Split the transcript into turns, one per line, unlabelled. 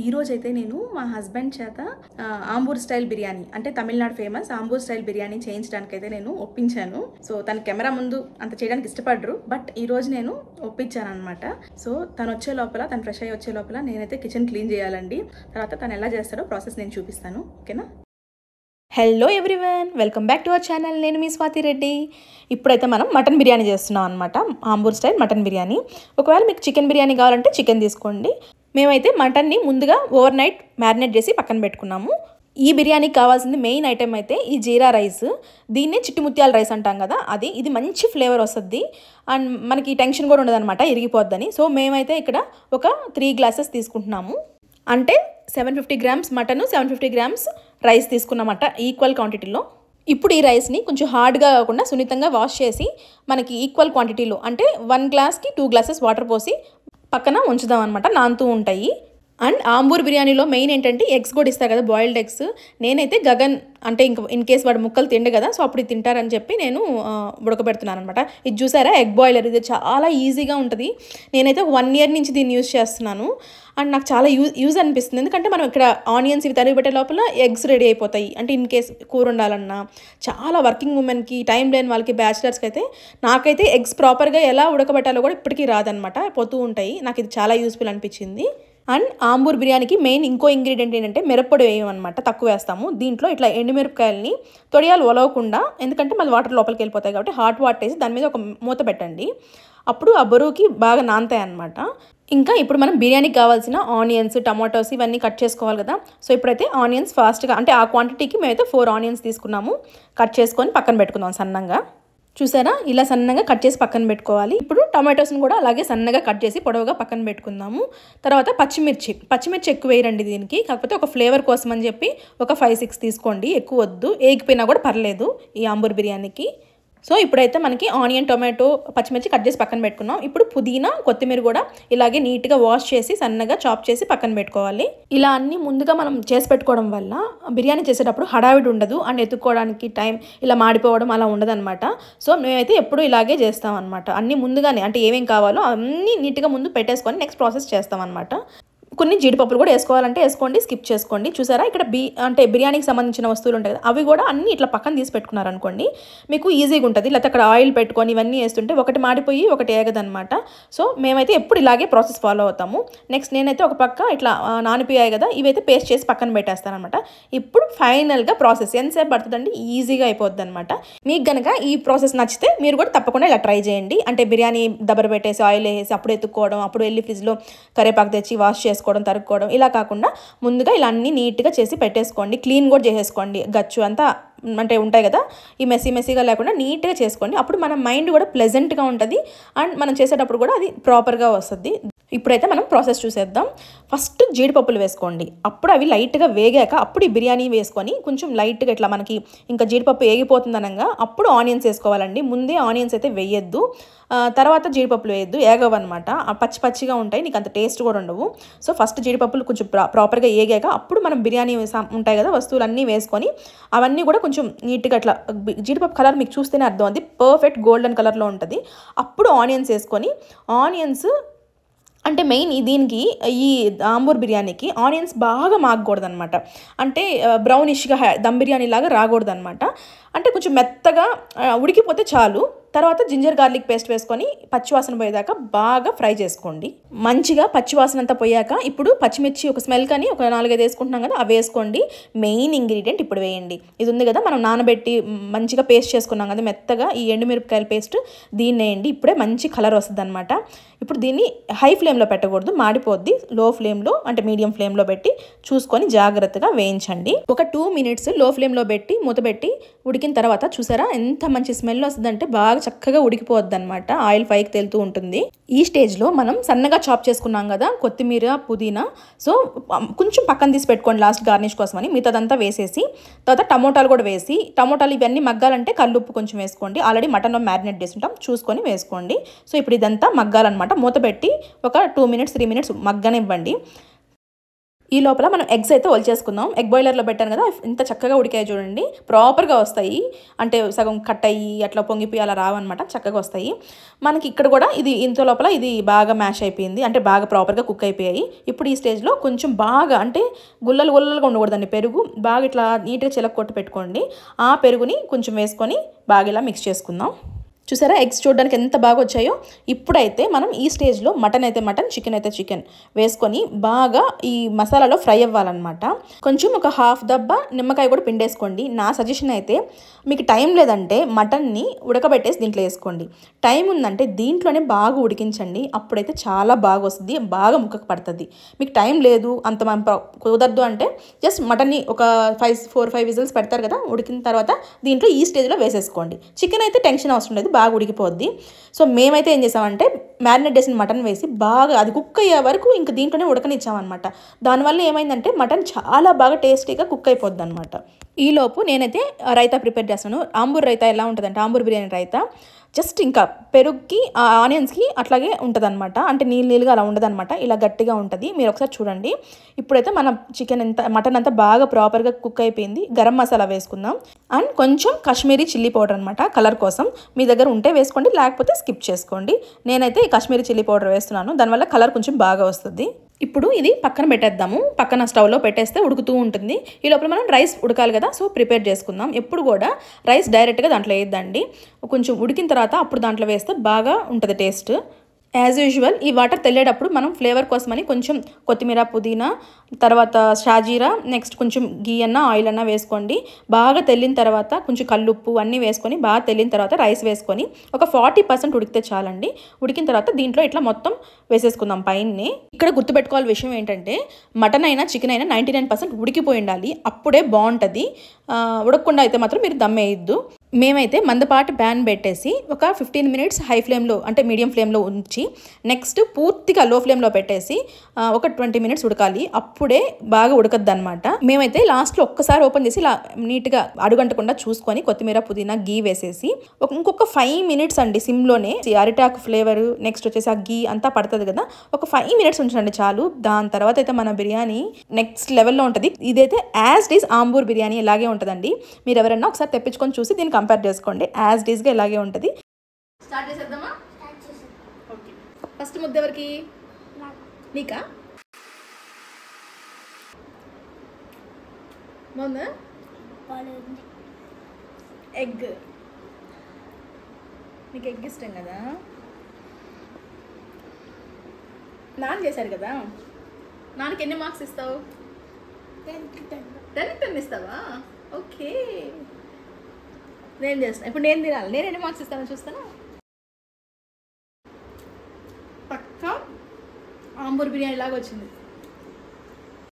ఈ రోజైతే నేను మా హస్బెండ్ చేత ఆంబూర్ స్టైల్ బిర్యానీ అంటే తమిళనాడు ఫేమస్ ఆంబూర్ స్టైల్ బిర్యానీ చేయించడానికి అయితే నేను ఒప్పించాను. సో తన కెమెరా ముందు అంత చేయడానికి ఇష్టపడరు, బట్ ఈ రోజు నేను ఒప్పించాను అనమాట. సో తను వచ్చే లోపల, తను ఫ్రెష్ అయ్యి వచ్చే లోపల నేనైతే కిచెన్ క్లీన్ చేయాలండి. తర్వాత తను ఎలా చేస్తాడో ప్రాసెస్ నేను చూపిస్తాను, ఓకేనా? Hello everyone, welcome back to our channel. నేను మీ స్వాతి రెడ్డి. ఇప్పుడైతే మనం మటన్ బిర్యానీ చేస్తున్నాం అనమాట, ఆంబూర్ స్టైల్ మటన్ బిర్యానీ. ఒకవేళ మీకు చికెన్ బిర్యానీ కావాలంటే చికెన్ తీసుకోండి. మేమైతే మటన్ని ముందుగా ఓవర్ నైట్ మ్యారినేట్ చేసి పక్కన పెట్టుకున్నాము. ఈ బిర్యానీకి కావాల్సింది మెయిన్ ఐటెం అయితే ఈ జీరా రైస్. దీన్నే చిట్టుముత్యాల రైస్ అంటాం కదా, ఇది మంచి ఫ్లేవర్ వస్తుంది అండ్ మనకి టెన్షన్ కూడా ఉండదు అనమాట, ఇరిగిపోద్దని. సో మేమైతే ఇక్కడ ఒక 3 గ్లాసెస్ తీసుకుంటున్నాము. అంటే 750 గ్రామ్స్ మటన్, 750 గ్రామ్స్ రైస్ తీసుకున్నమాట, ఈక్వల్ క్వాంటిటీలో. ఇప్పుడు ఈ రైస్ని కొంచెం హార్డ్గా కాకుండా సున్నితంగా వాష్ చేసి మనకి ఈక్వల్ క్వాంటిటీలో అంటే 1 గ్లాస్కి 2 గ్లాసెస్ వాటర్ పోసి పక్కన ఉంచుదాం అనమాట, నానుతూ ఉంటాయి. అండ్ ఆంబూర్ బిర్యానీలో మెయిన్ ఏంటంటే ఎగ్స్ కూడా ఇస్తారు కదా, బాయిల్డ్ ఎగ్స్. నేనైతే గగన్ అంటే ఇంకా ఇన్ కేస్ వాడు ముక్కలు తిండు కదా, సో అప్పుడు ఇది తింటారని చెప్పి నేను ఉడకబెడుతున్నాను అనమాట. ఇది చూసారా, ఎగ్ బాయిలర్. ఇది చాలా ఈజీగా ఉంటుంది. నేనైతే ఒక 1 ఇయర్ నుంచి దీన్ని యూజ్ చేస్తున్నాను అండ్ నాకు చాలా యూజ్ అనిపిస్తుంది. ఎందుకంటే మనం ఇక్కడ ఆనియన్స్ ఇవి తరిగి పెట్టే లోపల ఎగ్స్ రెడీ అయిపోతాయి. అంటే ఇన్ కేస్ కూర ఉండాలన్నా చాలా వర్కింగ్ ఉమెన్కి, టైం లేని వాళ్ళకి, బ్యాచిలర్స్కి అయితే, నాకైతే ఎగ్స్ ప్రాపర్గా ఎలా ఉడకబెట్టాలో కూడా ఇప్పటికీ రాదనమాట, పోతూ ఉంటాయి. నాకు ఇది చాలా యూస్ఫుల్ అనిపించింది. అండ్ ఆంబూర్ బిర్యానీకి మెయిన్ ఇంకో ఇంగ్రీడియంట్ ఏంటంటే మిరప్పొడి వేయమన్నమాట, తక్కువ వేస్తాము. దీంట్లో ఇట్లా ఎండుమిరపకాయలని తొడియాలు ఒలవకుండా, ఎందుకంటే మళ్ళీ వాటర్ లోపలికి వెళ్ళిపోతాయి కాబట్టి హాట్ వాటర్ వేసి దాని మీద ఒక మూత పెట్టండి. అప్పుడు ఆ బరువుకి బాగా నానతాయి అన్నమాట. ఇంకా ఇప్పుడు మనం బిర్యానీకి కావాల్సిన ఆనియన్స్, టమాటోస్ ఇవన్నీ కట్ చేసుకోవాలి కదా. సో ఇప్పుడైతే ఆనియన్స్ ఫాస్ట్గా, అంటే ఆ క్వాంటిటీకి మేమైతే 4 ఆనియన్స్ తీసుకున్నాము. కట్ చేసుకొని పక్కన పెట్టుకుందాం సన్నంగా. చూసారా, ఇలా సన్నగా కట్ చేసి పక్కన పెట్టుకోవాలి. ఇప్పుడు టమాటోస్ని కూడా అలాగే సన్నగా కట్ చేసి పొడవుగా పక్కన పెట్టుకుందాము. తర్వాత పచ్చిమిర్చి ఎక్కువ వేయరండి దీనికి, కాకపోతే ఒక ఫ్లేవర్ కోసం అని చెప్పి ఒక 5-6 తీసుకోండి, ఎక్కువ వద్దు. ఏగిపోయినా కూడా పర్లేదు ఈ ఆంబూర్ బిర్యానీకి. సో ఇప్పుడైతే మనకి ఆనియన్, టొమాటో, పచ్చిమిర్చి కట్ చేసి పక్కన పెట్టుకున్నాం. ఇప్పుడు పుదీనా, కొత్తిమీర కూడా ఇలాగే నీట్గా వాష్ చేసి సన్నగా చాప్ చేసి పక్కన పెట్టుకోవాలి. ఇలా అన్నీ ముందుగా మనం చేసి పెట్టుకోవడం వల్ల బిర్యానీ చేసేటప్పుడు హడావిడి ఉండదు అండ్ ఎత్తుక్కోవడానికి టైం ఇలా మాడిపోవడం అలా ఉండదు అనమాట. సో మేమైతే ఎప్పుడు ఇలాగే చేస్తాం అనమాట. అన్నీ ముందుగానే, అంటే ఏమేం కావాలో అన్నీ నీట్గా ముందు పెట్టేసుకొని నెక్స్ట్ ప్రాసెస్ చేస్తాం అనమాట. కొన్ని జీడిపప్పులు కూడా వేసుకోవాలంటే వేసుకోండి, స్కిప్ చేసుకోండి. చూసారా, ఇక్కడ అంటే బిర్యానీకి సంబంధించిన వస్తువులు ఉంటాయి కదా, అవి కూడా అన్నీ ఇట్లా పక్కన తీసి పెట్టుకున్నారనుకోండి, మీకు ఈజీగా ఉంటుంది. లేకపోతే అక్కడ ఆయిల్ పెట్టుకొని ఇవన్నీ వేస్తుంటే ఒకటి మాడిపోయి ఒకటి ఏగదనమాట. సో మేమైతే ఎప్పుడు ఇలాగే ప్రాసెస్ ఫాలో అవుతాము. నెక్స్ట్ నేనైతే ఒక పక్క ఇట్లా నానిపోయాయి కదా, ఇవైతే పేస్ట్ చేసి పక్కన పెట్టేస్తాను అనమాట. ఇప్పుడు ఫైనల్గా ప్రాసెస్ ఎంతసేపు పడుతుందండి, ఈజీగా అయిపోద్ది అనమాట. మీకు కనుక ఈ ప్రాసెస్ నచ్చితే మీరు కూడా తప్పకుండా ఇలా ట్రై చేయండి. అంటే బిర్యానీ దబ్బర పెట్టేసి ఆయిల్ వేసి అప్పుడు ఎత్తుక్కోవడం, అప్పుడు వెళ్ళి ఫ్రిడ్జ్లో కరేపాకు తెచ్చి వాష్ చేసుకోవడం, తరుక్కోవడం, ఇలా కాకుండా ముందుగా ఇలా అన్నీ నీట్గా చేసి పెట్టేసుకోండి. క్లీన్ కూడా చేసేసుకోండి, గచ్చు అంతా అంటే ఉంటాయి కదా, ఈ మెస్సీగా లేకుండా నీట్గా చేసుకోండి. అప్పుడు మన మైండ్ కూడా ప్లెజెంట్గా ఉంటుంది అండ్ మనం చేసేటప్పుడు కూడా అది ప్రాపర్గా వస్తుంది. ఇప్పుడైతే మనం ప్రాసెస్ చూసేద్దాం. ఫస్ట్ జీడిపప్పులు వేసుకోండి. అప్పుడు అవి లైట్గా వేగాక అప్పుడు ఈ బిర్యానీ వేసుకొని కొంచెం లైట్గా ఇట్లా మనకి ఇంకా జీడిపప్పు ఏగిపోతుందనగా అప్పుడు ఆనియన్స్ వేసుకోవాలండి. ముందే ఆనియన్స్ అయితే వేయద్దు, తర్వాత జీడిపప్పులు వేయద్దు, ఏగవన్నమాట. పచ్చిగా ఉంటాయి, నీకు అంత టేస్ట్ కూడా ఉండవు. సో ఫస్ట్ జీడిపప్పులు కొంచెం ప్రాపర్గా ఏగాక అప్పుడు మనం బిర్యానీ ఉంటాయి కదా వస్తువులన్నీ వేసుకొని అవన్నీ కూడా కొంచెం నీట్గా అట్లా, జీడిపప్పు కలర్ మీకు చూస్తేనే అర్థం, అది పర్ఫెక్ట్ గోల్డెన్ కలర్లో ఉంటుంది. అప్పుడు ఆనియన్స్ వేసుకొని, ఆనియన్స్ అంటే మెయిన్ దీనికి ఈ ఆంబూర్ బిర్యానీకి ఆనియన్స్ బాగా మాగకూడదు అనమాట. అంటే బ్రౌనిష్గా దమ్ బిర్యానీ లాగా రాకూడదు అనమాట. అంటే కొంచెం మెత్తగా ఉడికిపోతే చాలు. తర్వాత జింజర్ గార్లిక్ పేస్ట్ వేసుకొని పచ్చివాసన పోయేదాకా బాగా ఫ్రై చేసుకోండి. మంచిగా పచ్చివాసన అంతా పోయాక ఇప్పుడు పచ్చిమిర్చి ఒక స్మెల్ కానీ ఒక 4-5 వేసుకుంటున్నాం కదా, అవి వేసుకోండి. మెయిన్ ఇంగ్రీడియంట్ ఇప్పుడు వేయండి. ఇది ఉంది కదా, మనం నానబెట్టి మంచిగా పేస్ట్ చేసుకున్నాం కదా మెత్తగా, ఈ ఎండుమిరపకాయల పేస్ట్, దీన్ని వేయండి. ఇప్పుడే మంచి కలర్ వస్తుంది అనమాట. ఇప్పుడు దీన్ని హై ఫ్లేమ్లో పెట్టకూడదు, మాడిపోద్ది. లో ఫ్లేమ్లో అంటే మీడియం ఫ్లేమ్లో పెట్టి చూసుకొని జాగ్రత్తగా వేయించండి. ఒక 2 మినిట్స్ లో ఫ్లేమ్లో పెట్టి మూత పెట్టి ఉడికిన తర్వాత చూసారా ఎంత మంచి స్మెల్ వస్తుందంటే బాగా చక్కగా ఉడికిపోద్ది అనమాట, ఆయిల్ పైకి తేలుతూ ఉంటుంది. ఈ స్టేజ్లో మనం సన్నగా చాప్ చేసుకున్నాం కదా కొత్తిమీర, పుదీనా, సో కొంచెం పక్కన తీసి పెట్టుకోండి లాస్ట్ గార్నిష్ కోసం అని. మిగతాదంతా వేసేసి తర్వాత టమోటాలు కూడా వేసి, టమోటాలు ఇవన్నీ మగ్గాలంటే కల్లుప్పు కొంచెం వేసుకోండి. ఆల్రెడీ మటన్లో మ్యారినేట్ చేసుకుంటాం, చూసుకొని వేసుకోండి. సో ఇప్పుడు ఇదంతా మగ్గాలన్నమాట. మూత పెట్టి ఒక 2 మినిట్స్ 3 మినిట్స్ మగ్గనివ్వండి. ఈ లోపల మనం ఎగ్స్ అయితే ఒలిచేసుకుందాం. ఎగ్ బాయిలర్లో పెట్టాను కదా, ఇంత చక్కగా ఉడికాయి చూడండి, ప్రాపర్గా వస్తాయి. అంటే సగం కట్ అయ్యి అట్లా పొంగిపోయి అలా రావన్నమాట, చక్కగా వస్తాయి. మనకి ఇక్కడ కూడా ఇది ఇంత లోపల ఇది బాగా మ్యాష్ అయిపోయింది, అంటే బాగా ప్రాపర్గా కుక్ అయిపోయాయి. ఇప్పుడు ఈ స్టేజ్లో కొంచెం బాగా అంటే గుల్లలుగా ఉండకూడదండి, పెరుగు బాగా ఇట్లా నీట్గా చిలక కొట్టి పెట్టుకోండి. ఆ పెరుగుని కొంచెం వేసుకొని బాగా ఇలా మిక్స్ చేసుకుందాం. చూసారా ఎగ్స్ చూడడానికి ఎంత బాగా వచ్చాయో. ఇప్పుడైతే మనం ఈ స్టేజ్లో మటన్ అయితే మటన్, చికెన్ అయితే చికెన్ వేసుకొని బాగా ఈ మసాలాలో ఫ్రై అవ్వాలన్నమాట. కొంచెం ఒక హాఫ్ దబ్బా నిమ్మకాయ కూడా పిండేసుకోండి. నా సజెషన్ అయితే మీకు టైం లేదంటే మటన్ని ఉడకబెట్టేసి దీంట్లో వేసుకోండి. టైం ఉందంటే దీంట్లోనే బాగా ఉడికించండి, అప్పుడైతే చాలా బాగా వస్తుంది, బాగా ముక్కకు పడుతుంది. మీకు టైం లేదు అంత కుదరదు అంటే జస్ట్ మటన్ని ఒక 4-5 విజిల్స్ పెడతారు కదా, ఉడికిన తర్వాత దీంట్లో ఈ స్టేజ్లో వేసేసుకోండి. చికెన్ అయితే టెన్షన్ అవసరం లేదు, బాగా ఉడికిపోద్ది. సో మేమైతే ఏం చేసామంటే మ్యారినేట్ చేసిన మటన్ వేసి బాగా అది కుక్ అయ్యే వరకు ఇంకా దీంట్లోనే ఉడకనిచ్చామన్నమాట. దానివల్ల ఏమైందంటే మటన్ చాలా బాగా టేస్టీగా కుక్ అయిపోద్ది అనమాట. ఈలోపు నేనైతే రైతా ప్రిపేర్ చేస్తాను. ఆంబూర్ రైతా ఎలా ఉంటుందంటే ఆంబూర్ బిర్యానీ రైతా జస్ట్ ఇంకా పెరుగుకి ఆనియన్స్కి అట్లాగే ఉంటుంది అనమాట, అంటే నీళ్ళుగా అలా ఉండదన్నమాట, ఇలా గట్టిగా ఉంటుంది. మీరు ఒకసారి చూడండి. ఇప్పుడైతే మన మటన్ అంతా బాగా ప్రాపర్గా కుక్ అయిపోయింది. గరం మసాలా వేసుకుందాం అండ్ కొంచెం కాశ్మీరీ చిల్లీ పౌడర్ అనమాట, కలర్ కోసం. మీ దగ్గర ఉంటే వేసుకోండి, లేకపోతే స్కిప్ చేసుకోండి. నేనైతే ఈ కాశ్మీరీ చిల్లీ పౌడర్ వేస్తున్నాను, దానివల్ల కలర్ కొంచెం బాగా వస్తుంది. ఇప్పుడు ఇది పక్కన పెట్టేద్దాము, పక్కన స్టవ్లో పెట్టేస్తే ఉడుకుతూ ఉంటుంది. ఈ లోపల మనం రైస్ ఉడకాలి కదా, సో ప్రిపేర్ చేసుకుందాం. ఎప్పుడు కూడా రైస్ డైరెక్ట్గా దాంట్లో వేయద్దండి, కొంచెం ఉడికిన తర్వాత అప్పుడు దాంట్లో వేస్తే బాగా ఉంటుంది టేస్ట్. యాజ్ యూజువల్ ఈ వాటర్ తెల్లేటప్పుడు మనం ఫ్లేవర్ కోసమని కొంచెం కొత్తిమీర, పుదీనా, తర్వాత షాజీరా, నెక్స్ట్ కొంచెం గీ అన్న ఆయిల్ అన్న వేసుకోండి. బాగా తెల్లిన తర్వాత కొంచెం కల్లుప్పు అన్నీ వేసుకొని బాగా తెల్లిన తర్వాత రైస్ వేసుకొని ఒక 40% ఉడికితే చాలండి. ఉడికిన తర్వాత దీంట్లో ఇట్లా మొత్తం వేసేసుకుందాం పైన. ఇక్కడ గుర్తుపెట్టుకోవాలి విషయం ఏంటంటే మటన్ అయినా చికెన్ అయినా 99% ఉడికిపోయి ఉండాలి, అప్పుడే బాగుంటుంది. ఉడకకుండా అయితే మాత్రం మీరు దమ్ వేయద్దు. మేమైతే మందపాటి ప్యాన్ పెట్టేసి ఒక 15 మినిట్స్ హై ఫ్లేమ్లో అంటే మీడియం ఫ్లేమ్లో ఉంచి నెక్స్ట్ పూర్తిగా లో ఫ్లేమ్లో పెట్టేసి ఒక 20 మినిట్స్ ఉడకాలి, అప్పుడే బాగా ఉడకద్దు అనమాట. మేమైతే లాస్ట్లో ఒక్కసారి ఓపెన్ చేసి ఇలా నీట్గా అడుగంటకుండా చూసుకొని కొత్తిమీర, పుదీనా, గీ వేసేసి ఇంకొక 5 మినిట్స్ అండి సిమ్లోనే అరిటాకు ఫ్లేవర్ నెక్స్ట్ వచ్చేసి ఆ గీ అంతా పడుతుంది కదా, ఒక 5 మినిట్స్ ఉంచండి చాలు. దాని తర్వాత అయితే మన బిర్యానీ నెక్స్ట్ లెవెల్లో ఉంటుంది. ఇదైతే as it is Ambur biryani ఇలాగే ఉంటుందండి. మీరు ఎవరైనా ఒకసారి తెప్పించుకొని చూసి దీనికి కంపేర్ చేసుకోండి, యాజ్ ఇట్ ఈస్గా ఇలాగే ఉంటుంది. స్టార్ట్ చేసేద్దామా? ఓకే, ఫస్ట్ ముద్ద ఎవరికి? నీకా? బాగుందా? ఎగ్, నీకు ఎగ్ ఇష్టం కదా, నాన్న చేశారు కదా. నాన్నకి ఎన్ని మార్క్స్ ఇస్తావు? 10 ఇస్తావా? ఓకే, నేను చేస్తాను. ఇప్పుడు నేను తినాలి, నేను ఎన్ని మార్క్స్ ఇస్తానో చూస్తాను. పక్కా ఆంబూర్ బిర్యానీ లాగా వచ్చింది.